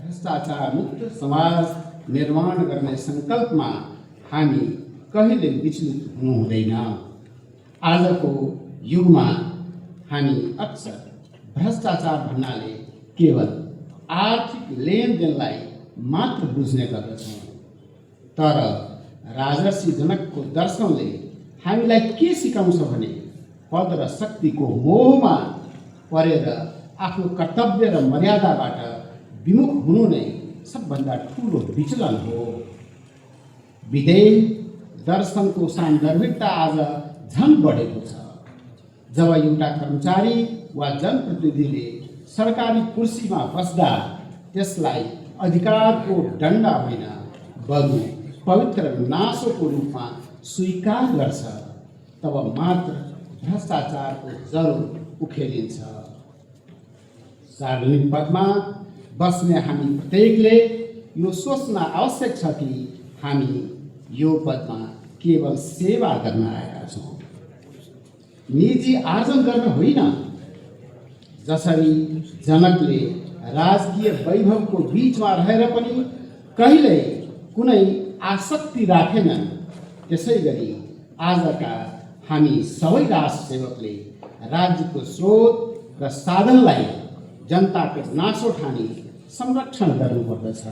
भ्रष्टाचार मुक्त समाज निर्माण गर्ने सङ्कल्पमा हामी कहिले विचलित हुनु हुँदैन। आजको युगमा हामी अक्सर भ्रष्टाचार भन्नाले केवल आर्थिक लेनदेनलाई मात्र बुझ्ने गर्दछौँ, तर राजर्षि जनकको दर्शनले हामीलाई के सिकाउँछ भने पद र शक्तिको मोहमा परेर आफ्नो कर्तव्य र मर्यादाबाट विमुख हुनु नै सबभन्दा ठुलो विचलन हो। विधेय दर्शनको सान्दर्भिकता आज झन बढेको छ। जब एउटा कर्मचारी वा जनप्रतिनिधिले सरकारी कुर्सीमा बस्दा त्यसलाई अधिकारको डन्डा होइन बरु पवित्र नासोको रूपमा स्वीकार गर्छ, तब मात्र भ्रष्टाचारको जरो उखेलिन्छ। सार्वजनिक पदमा बस्ने हामी प्रत्येकले यो सोच्न आवश्यक छ कि हामी यो पदमा केवल सेवा गर्न आएका छौँ, निजी आर्जन गर्न होइन। जसरी जनकले राजकीय वैभवको बीचमा रहेर पनि कहिल्यै कुनै आसक्ति राखेनन्, त्यसै गरी आजका हामी सबै राजसेवकले राज्यको स्रोत र साधनलाई जनताको नासो ठानी संरक्षण गर्नुपर्दछ।